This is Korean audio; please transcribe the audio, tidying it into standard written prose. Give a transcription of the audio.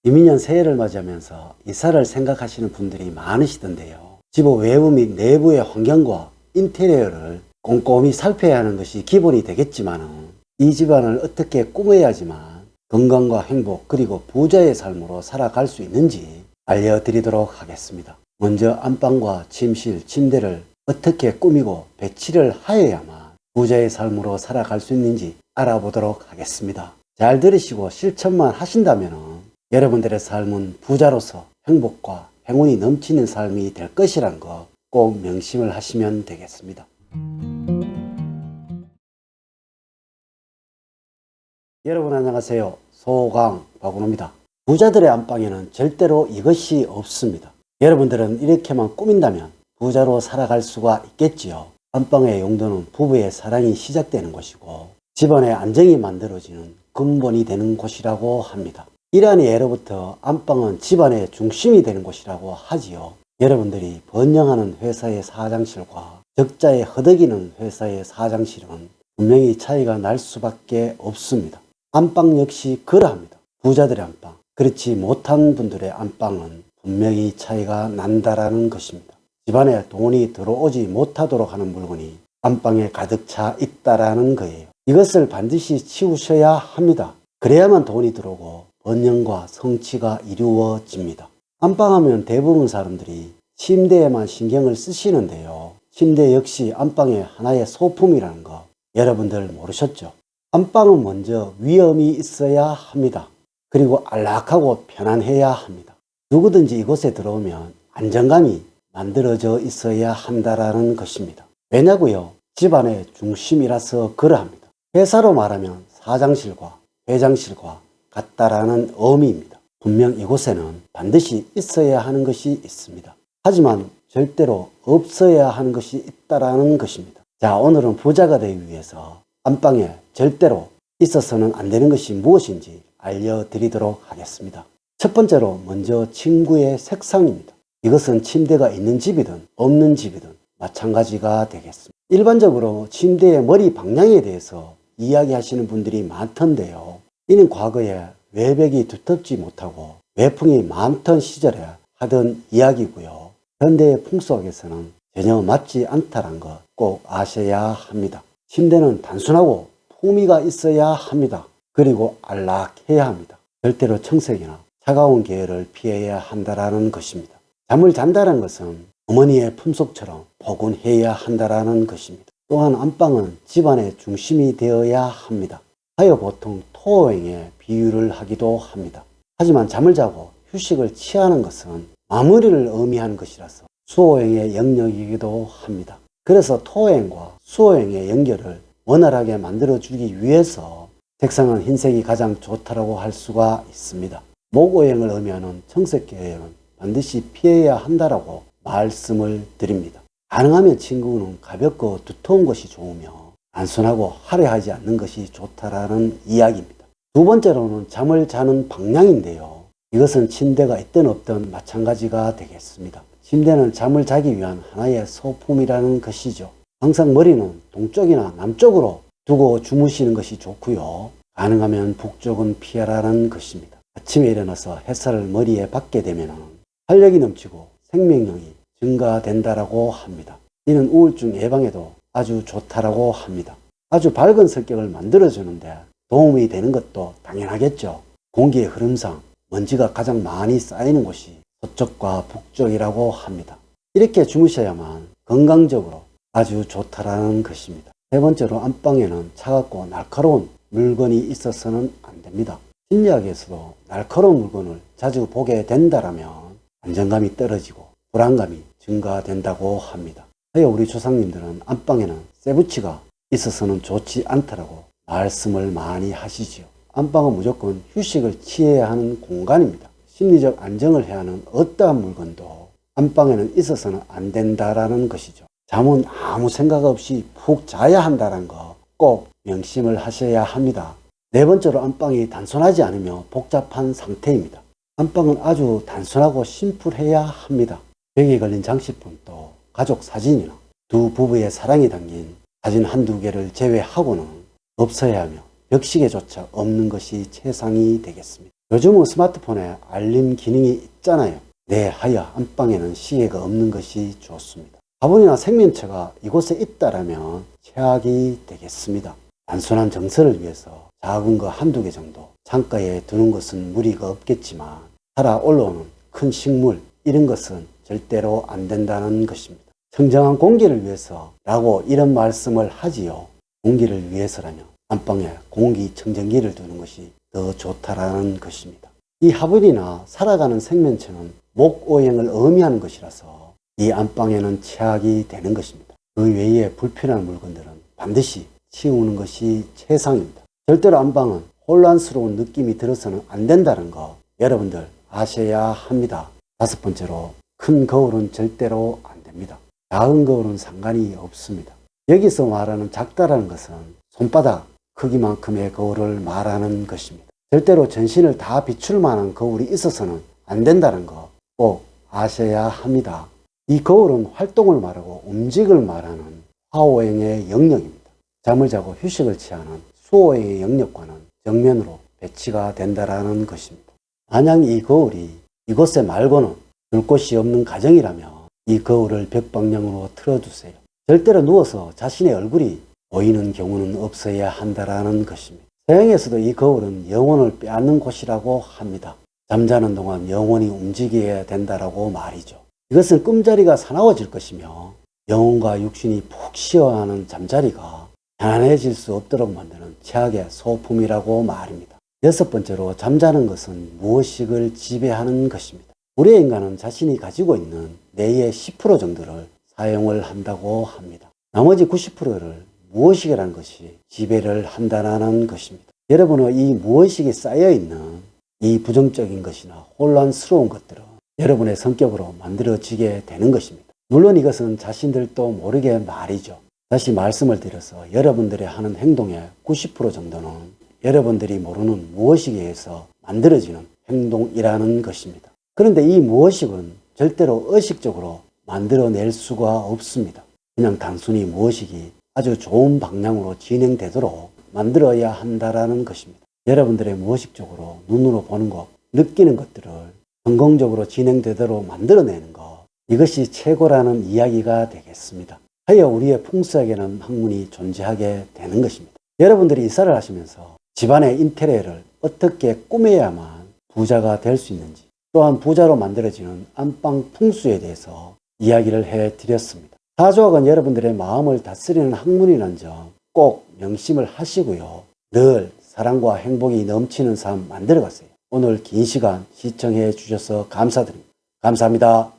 이민년 새해를 맞이하면서 이사를 생각하시는 분들이 많으시던데요. 집 외부 및 내부의 환경과 인테리어를 꼼꼼히 살펴야 하는 것이 기본이 되겠지만 이 집안을 어떻게 꾸며야지만 건강과 행복 그리고 부자의 삶으로 살아갈 수 있는지 알려드리도록 하겠습니다. 먼저 안방과 침실, 침대를 어떻게 꾸미고 배치를 하여야만 부자의 삶으로 살아갈 수 있는지 알아보도록 하겠습니다. 잘 들으시고 실천만 하신다면 여러분들의 삶은 부자로서 행복과 행운이 넘치는 삶이 될 것이라는 거 꼭 명심을 하시면 되겠습니다. 여러분 안녕하세요. 소강 박은호입니다. 부자들의 안방에는 절대로 이것이 없습니다. 여러분들은 이렇게만 꾸민다면 부자로 살아갈 수가 있겠지요. 안방의 용도는 부부의 사랑이 시작되는 곳이고 집안의 안정이 만들어지는 근본이 되는 곳이라고 합니다. 이러한 예로부터 안방은 집안의 중심이 되는 곳이라고 하지요. 여러분들이 번영하는 회사의 사장실과 적자에 허덕이는 회사의 사장실은 분명히 차이가 날 수밖에 없습니다. 안방 역시 그러합니다. 부자들의 안방, 그렇지 못한 분들의 안방은 분명히 차이가 난다라는 것입니다. 집안에 돈이 들어오지 못하도록 하는 물건이 안방에 가득 차 있다라는 거예요. 이것을 반드시 치우셔야 합니다. 그래야만 돈이 들어오고 번영과 성취가 이루어집니다. 안방하면 대부분 사람들이 침대에만 신경을 쓰시는데요. 침대 역시 안방의 하나의 소품이라는 거 여러분들 모르셨죠? 안방은 먼저 위험이 있어야 합니다. 그리고 안락하고 편안해야 합니다. 누구든지 이곳에 들어오면 안정감이 만들어져 있어야 한다라는 것입니다. 왜냐고요? 집안의 중심이라서 그러합니다. 회사로 말하면 사장실과 회장실과 같다라는 의미입니다. 분명 이곳에는 반드시 있어야 하는 것이 있습니다. 하지만 절대로 없어야 하는 것이 있다라는 것입니다. 자, 오늘은 부자가 되기 위해서 안방에 절대로 있어서는 안 되는 것이 무엇인지 알려드리도록 하겠습니다. 첫 번째로 먼저 침구의 색상입니다. 이것은 침대가 있는 집이든 없는 집이든 마찬가지가 되겠습니다. 일반적으로 침대의 머리 방향에 대해서 이야기하시는 분들이 많던데요. 이는 과거에 외벽이 두텁지 못하고 외풍이 많던 시절에 하던 이야기고요. 현대의 풍속에서는 전혀 맞지 않다는 것 꼭 아셔야 합니다. 침대는 단순하고 품위가 있어야 합니다. 그리고 안락해야 합니다. 절대로 청색이나 차가운 계열을 피해야 한다는 것입니다. 잠을 잔다는 것은 어머니의 품속처럼 포근해야 한다는 것입니다. 또한 안방은 집안의 중심이 되어야 합니다. 하여 보통 토어행에 비유를 하기도 합니다. 하지만 잠을 자고 휴식을 취하는 것은 마무리를 의미하는 것이라서 수호행의 영역이기도 합니다. 그래서 토어행과 수호행의 연결을 원활하게 만들어주기 위해서 색상은 흰색이 가장 좋다고 할 수가 있습니다. 목오행을 의미하는 청색 계열은 반드시 피해야 한다라고 말씀을 드립니다. 가능하면 침구는 가볍고 두터운 것이 좋으며 단순하고 화려하지 않는 것이 좋다라는 이야기입니다. 두 번째로는 잠을 자는 방향인데요. 이것은 침대가 있든 없든 마찬가지가 되겠습니다. 침대는 잠을 자기 위한 하나의 소품이라는 것이죠. 항상 머리는 동쪽이나 남쪽으로 두고 주무시는 것이 좋고요. 가능하면 북쪽은 피하라는 것입니다. 아침에 일어나서 햇살을 머리에 받게 되면 활력이 넘치고 생명력이 증가된다라고 합니다. 이는 우울증 예방에도 아주 좋다라고 합니다. 아주 밝은 성격을 만들어주는데 도움이 되는 것도 당연하겠죠. 공기의 흐름상 먼지가 가장 많이 쌓이는 곳이 서쪽과 북쪽이라고 합니다. 이렇게 주무셔야만 건강적으로 아주 좋다라는 것입니다. 세 번째로 안방에는 차갑고 날카로운 물건이 있어서는 안 됩니다. 심리학에서도 날카로운 물건을 자주 보게 된다라면 안정감이 떨어지고 불안감이 증가된다고 합니다. 하여 우리 조상님들은 안방에는 쇠붙이가 있어서는 좋지 않다라고 말씀을 많이 하시지요. 안방은 무조건 휴식을 취해야 하는 공간입니다. 심리적 안정을 해야 하는 어떠한 물건도 안방에는 있어서는 안 된다라는 것이죠. 잠은 아무 생각 없이 푹 자야 한다는 거 꼭 명심을 하셔야 합니다. 네 번째로 안방이 단순하지 않으며 복잡한 상태입니다. 안방은 아주 단순하고 심플해야 합니다. 벽에 걸린 장식품도 가족 사진이나 두 부부의 사랑이 담긴 사진 한두 개를 제외하고는 없어야 하며 벽시계조차 없는 것이 최상이 되겠습니다. 요즘은 스마트폰에 알림 기능이 있잖아요. 네, 하여 안방에는 시계가 없는 것이 좋습니다. 화분이나 생명체가 이곳에 있다라면 최악이 되겠습니다. 단순한 정서를 위해서 작은 거 한두 개 정도 창가에 두는 것은 무리가 없겠지만 살아 올라오는 큰 식물 이런 것은 절대로 안 된다는 것입니다. 청정한 공기를 위해서라고 이런 말씀을 하지요. 공기를 위해서라면 안방에 공기청정기를 두는 것이 더 좋다라는 것입니다. 이 화분이나 살아가는 생명체는 목오행을 의미하는 것이라서 이 안방에는 최악이 되는 것입니다. 그 외에 불필요한 물건들은 반드시 치우는 것이 최상입니다. 절대로 안방은 혼란스러운 느낌이 들어서는 안 된다는 거 여러분들 아셔야 합니다. 다섯 번째로 큰 거울은 절대로 안 됩니다. 작은 거울은 상관이 없습니다. 여기서 말하는 작다라는 것은 손바닥 크기만큼의 거울을 말하는 것입니다. 절대로 전신을 다 비출 만한 거울이 있어서는 안 된다는 거 꼭 아셔야 합니다. 이 거울은 활동을 말하고 움직임을 말하는 화오행의 영역입니다. 잠을 자고 휴식을 취하는 수오행의 영역과는 정면으로 배치가 된다라는 것입니다. 만약 이 거울이 이곳에 말고는 둘 곳이 없는 가정이라면 이 거울을 벽 방향으로 틀어두세요. 절대로 누워서 자신의 얼굴이 보이는 경우는 없어야 한다라는 것입니다. 서양에서도 이 거울은 영혼을 빼앗는 곳이라고 합니다. 잠자는 동안 영혼이 움직여야 된다라고 말이죠. 이것은 꿈자리가 사나워질 것이며 영혼과 육신이 푹 쉬어하는 잠자리가 편안해질 수 없도록 만드는 최악의 소품이라고 말입니다. 여섯 번째로 잠자는 것은 무의식을 지배하는 것입니다. 우리 인간은 자신이 가지고 있는 뇌의 10% 정도를 사용을 한다고 합니다. 나머지 90%를 무의식이라는 것이 지배를 한다는 것입니다. 여러분은 이 무의식이 쌓여있는 이 부정적인 것이나 혼란스러운 것들은 여러분의 성격으로 만들어지게 되는 것입니다. 물론 이것은 자신들도 모르게 말이죠. 다시 말씀을 드려서 여러분들이 하는 행동의 90% 정도는 여러분들이 모르는 무의식에 의해서 만들어지는 행동이라는 것입니다. 그런데 이 무의식은 절대로 의식적으로 만들어낼 수가 없습니다. 그냥 단순히 무의식이 아주 좋은 방향으로 진행되도록 만들어야 한다는 것입니다. 여러분들의 무의식적으로 눈으로 보는 것, 느끼는 것들을 성공적으로 진행되도록 만들어내는 것, 이것이 최고라는 이야기가 되겠습니다. 하여 우리의 풍수에게는 학문이 존재하게 되는 것입니다. 여러분들이 이사를 하시면서 집안의 인테리어를 어떻게 꾸며야만 부자가 될 수 있는지, 또한 부자로 만들어지는 안방 풍수에 대해서 이야기를 해드렸습니다. 사주학은 여러분들의 마음을 다스리는 학문이라는 점 꼭 명심을 하시고요. 늘 사랑과 행복이 넘치는 삶 만들어 가세요. 오늘 긴 시간 시청해 주셔서 감사드립니다. 감사합니다.